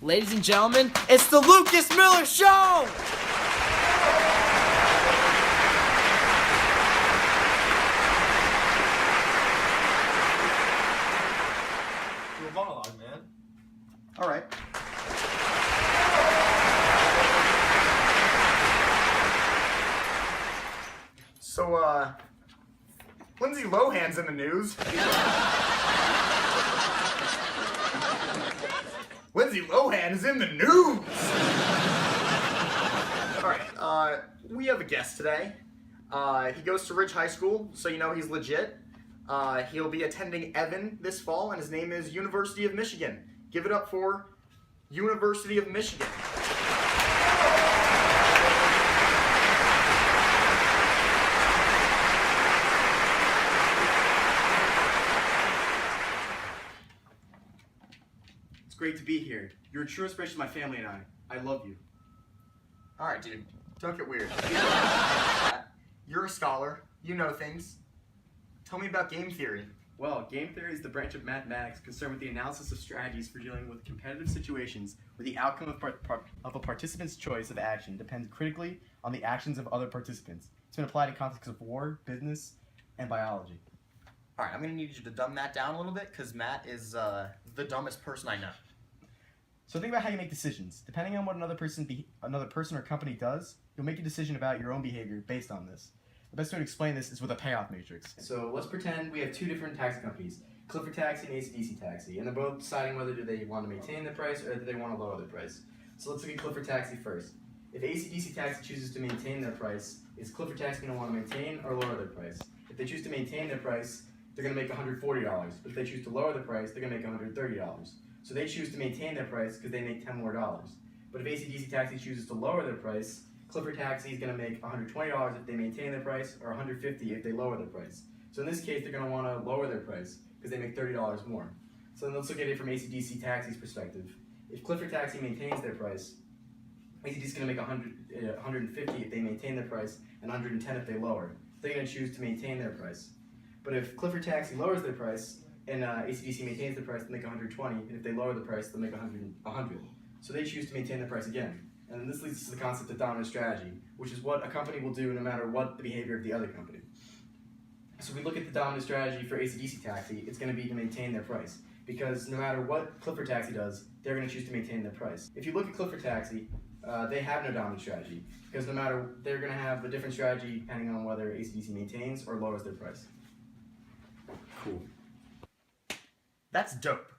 Ladies and gentlemen, it's the Lucas Miller Show! Do a monologue, man. All right. So, Lindsay Lohan's in the news. Lindsay Lohan is in the news! Alright, we have a guest today. He goes to Ridge High School, so you know he's legit. He'll be attending Evan this fall, and his name is University of Michigan. Give it up for University of Michigan. It's great to be here. You're a true inspiration to my family and I. I love you. Alright, dude. Don't get weird. You're a scholar. You know things. Tell me about game theory. Well, game theory is the branch of mathematics concerned with the analysis of strategies for dealing with competitive situations where the outcome of a participant's choice of action depends critically on the actions of other participants. It's been applied in contexts of war, business, and biology. Alright, I'm gonna need you to dumb that down a little bit, because Matt is the dumbest person I know. So think about how you make decisions. Depending on what another person or company does, you'll make a decision about your own behavior based on this. The best way to explain this is with a payoff matrix. So let's pretend we have two different taxi companies, Clifford Taxi and AC/DC Taxi, and they're both deciding whether do they want to maintain the price or do they want to lower the price. So let's look at Clifford Taxi first. If AC/DC Taxi chooses to maintain their price, is Clifford Taxi going to want to maintain or lower their price? If they choose to maintain their price, they're going to make $140. But if they choose to lower the price, they're going to make $130. So they choose to maintain their price because they make $10 more. But if AC/DC Taxi chooses to lower their price, Clifford Taxi is going to make $120 if they maintain their price, or $150 if they lower their price. So in this case, they're going to want to lower their price because they make $30 more. So then let's look at it from AC/DC Taxi's perspective. If Clifford Taxi maintains their price, AC/DC is going to make $150 if they maintain their price, and $110 if they lower. They're going to choose to maintain their price. But if Clifford Taxi lowers their price and AC/DC maintains the price, they'll make $120, and if they lower the price, they'll make $100. So they choose to maintain the price again. And then this leads us to the concept of dominant strategy, which is what a company will do no matter what the behavior of the other company. So we look at the dominant strategy for AC/DC Taxi, it's going to be to maintain their price. Because no matter what Clifford Taxi does, they're going to choose to maintain their price. If you look at Clifford Taxi, they have no dominant strategy. Because no matter, they're going to have a different strategy depending on whether AC/DC maintains or lowers their price. Cool. That's dope.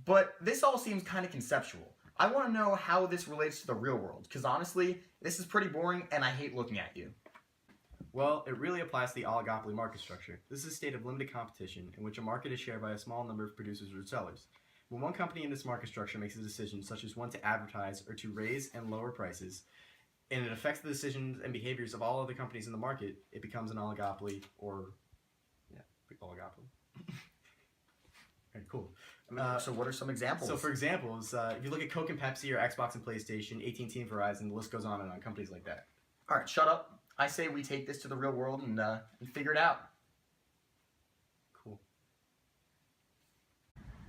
But this all seems kind of conceptual. I want to know how this relates to the real world, because honestly, this is pretty boring and I hate looking at you. Well, it really applies to the oligopoly market structure. This is a state of limited competition in which a market is shared by a small number of producers or sellers. When one company in this market structure makes a decision, such as one to advertise or to raise and lower prices, and it affects the decisions and behaviors of all other companies in the market, it becomes an oligopoly, or, yeah, oligopoly. Alright, cool. So what are some examples? So for examples, if you look at Coke and Pepsi or Xbox and PlayStation, AT&T and Verizon, the list goes on and on, companies like that. Alright, shut up. I say we take this to the real world and figure it out. Cool.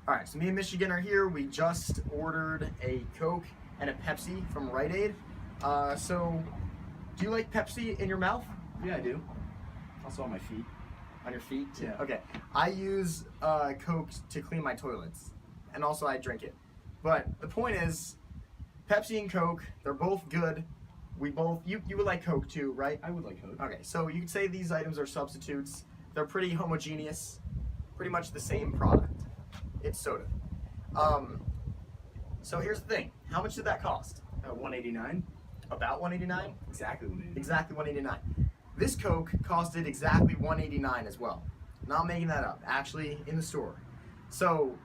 Alright, so me and Michigan are here. We just ordered a Coke and a Pepsi from Rite Aid. So, do you like Pepsi in your mouth? Yeah, I do. Also on my feet. On your feet? Yeah. Okay. I use Coke to clean my toilets. And also I drink it. But the point is, Pepsi and Coke, they're both good. We both, you would like Coke too, right? I would like Coke. Okay, so you could say these items are substitutes. They're pretty homogeneous. Pretty much the same product. It's soda. So here's the thing. How much did that cost? $189. About $189? Exactly $189. Exactly $189. This Coke costed exactly $189 as well. Not making that up. Actually, in the store. So,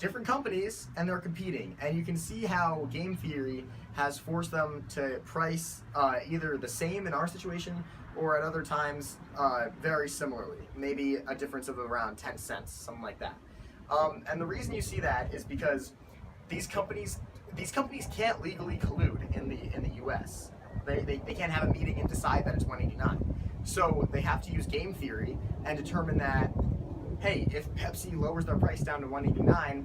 different companies, and they're competing. And you can see how game theory has forced them to price either the same in our situation, or at other times very similarly. Maybe a difference of around 10 cents, something like that. And the reason you see that is because these companies can't legally collude in the U.S. They can't have a meeting and decide that it's $189. So they have to use game theory and determine that, hey, if Pepsi lowers their price down to $189,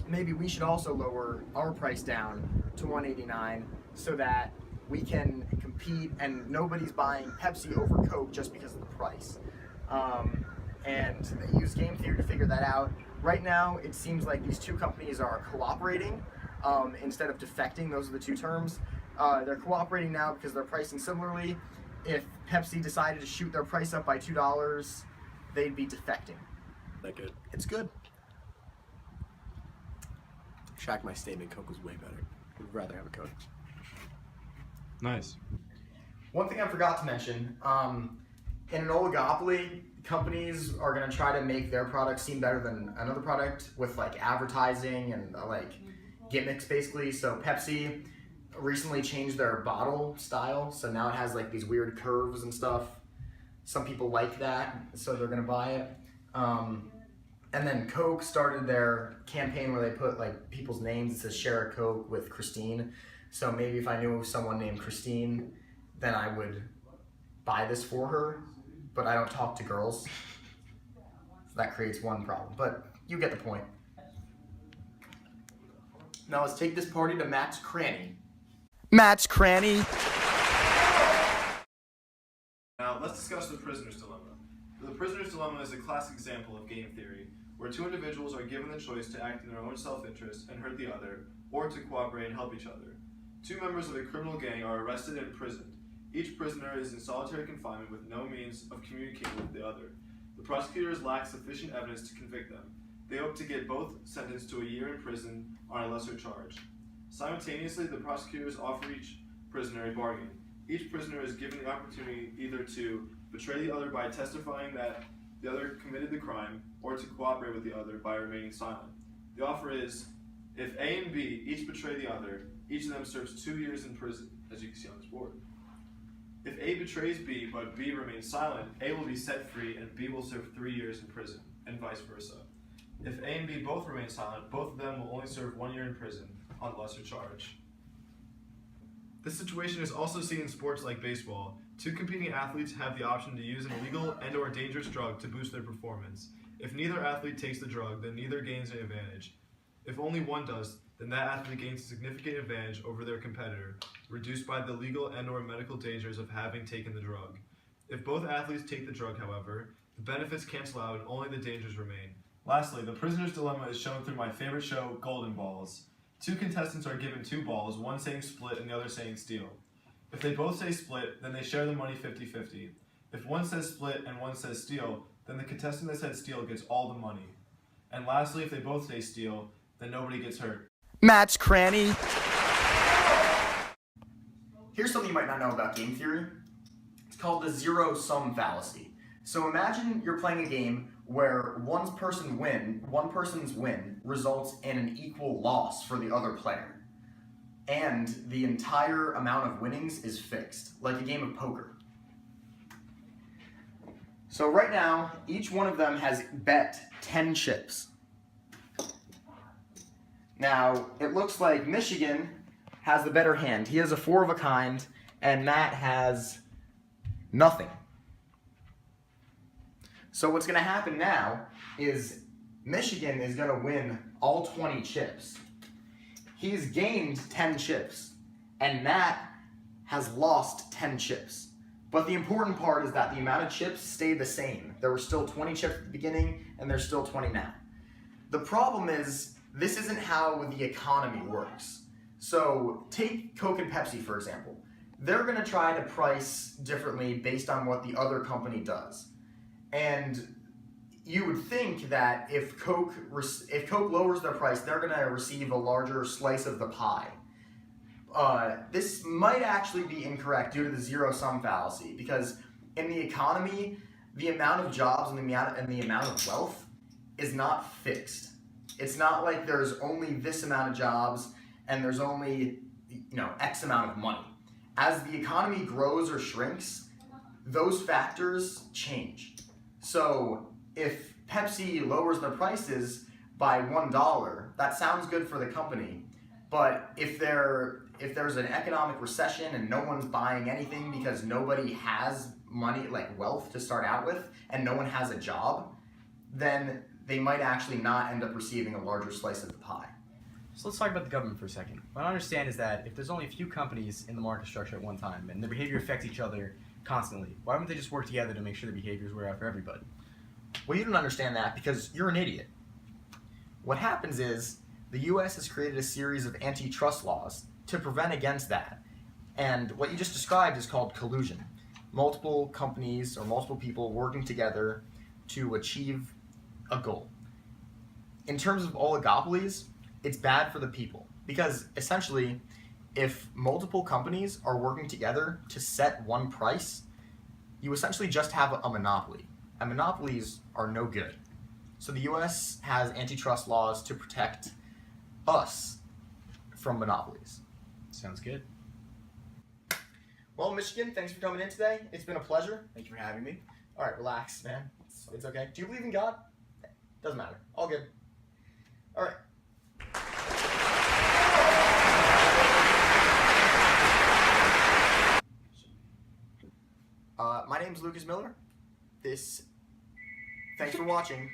maybe we should also lower our price down to $1.89 so that we can compete and nobody's buying Pepsi over Coke just because of the price. And they use game theory to figure that out. Right now, it seems like these two companies are cooperating instead of defecting. Those are the two terms. They're cooperating now because they're pricing similarly. If Pepsi decided to shoot their price up by $2, they'd be defecting. That good. It's good. Shack my statement, Coke was way better. Would rather have a Coke. Nice. One thing I forgot to mention, in an oligopoly, companies are going to try to make their product seem better than another product with like advertising and like gimmicks basically. So Pepsi recently changed their bottle style, so now it has like these weird curves and stuff. Some people like that, so they're going to buy it. And then Coke started their campaign where they put like people's names. It says share a Coke with Christine. So maybe if I knew someone named Christine, then I would buy this for her. But I don't talk to girls. So that creates one problem. But you get the point. Now let's take this party to Matt's Cranny. Matt's Cranny. Now let's discuss the prisoner's dilemma. The prisoner's dilemma is a classic example of game theory, where two individuals are given the choice to act in their own self-interest and hurt the other, or to cooperate and help each other. Two members of a criminal gang are arrested and imprisoned. Each prisoner is in solitary confinement with no means of communicating with the other. The prosecutors lack sufficient evidence to convict them. They hope to get both sentenced to a year in prison on a lesser charge. Simultaneously, the prosecutors offer each prisoner a bargain. Each prisoner is given the opportunity either to betray the other by testifying that the other committed the crime, or to cooperate with the other by remaining silent. The offer is, if A and B each betray the other, each of them serves 2 years in prison, as you can see on this board. If A betrays B, but B remains silent, A will be set free and B will serve 3 years in prison, and vice versa. If A and B both remain silent, both of them will only serve 1 year in prison, on the lesser charge. This situation is also seen in sports like baseball. Two competing athletes have the option to use an illegal and/or dangerous drug to boost their performance. If neither athlete takes the drug, then neither gains an advantage. If only one does, then that athlete gains a significant advantage over their competitor, reduced by the legal and/or medical dangers of having taken the drug. If both athletes take the drug, however, the benefits cancel out and only the dangers remain. Lastly, the prisoner's dilemma is shown through my favorite show, Golden Balls. Two contestants are given 2 balls, one saying split and the other saying steal. If they both say split, then they share the money 50-50. If one says split and one says steal, then the contestant that said steal gets all the money. And lastly, if they both say steal, then nobody gets hurt. Matt's Cranny. Here's something you might not know about game theory. It's called the zero-sum fallacy. So imagine you're playing a game where one person's win results in an equal loss for the other player. And the entire amount of winnings is fixed, like a game of poker. So right now, each one of them has bet 10 chips. Now, it looks like Michigan has the better hand. He has a 4 of a kind, and Matt has nothing. So what's going to happen now is Michigan is going to win all 20 chips. He's gained 10 chips, and Matt has lost 10 chips. But the important part is that the amount of chips stayed the same. There were still 20 chips at the beginning, and there's still 20 now. The problem is, this isn't how the economy works. So take Coke and Pepsi, for example. They're going to try to price differently based on what the other company does. And you would think that if Coke lowers their price, they're going to receive a larger slice of the pie. This might actually be incorrect due to the zero-sum fallacy, because in the economy, the amount of jobs and the amount of wealth is not fixed. It's not like there's only this amount of jobs and there's only X amount of money. As the economy grows or shrinks, those factors change. So if Pepsi lowers their prices by $1, that sounds good for the company. But if there's an economic recession and no one's buying anything because nobody has money, like wealth to start out with, and no one has a job, then they might actually not end up receiving a larger slice of the pie. So let's talk about the government for a second. What I understand is that if there's only a few companies in the market structure at one time and their behavior affects each other constantly, why wouldn't they just work together to make sure their behaviors work out for everybody? Well, you don't understand that because you're an idiot. What happens is the U.S. has created a series of antitrust laws to prevent against that. And what you just described is called collusion. Multiple companies or multiple people working together to achieve a goal. In terms of oligopolies, it's bad for the people because essentially if multiple companies are working together to set one price, you essentially just have a monopoly. And monopolies are no good. So the US has antitrust laws to protect us from monopolies. Sounds good. Well, Michigan, thanks for coming in today. It's been a pleasure. Thank you for having me. All right, relax, man. It's okay. Do you believe in God? Doesn't matter. All good. All right. My name's Lucas Miller. Thanks for watching.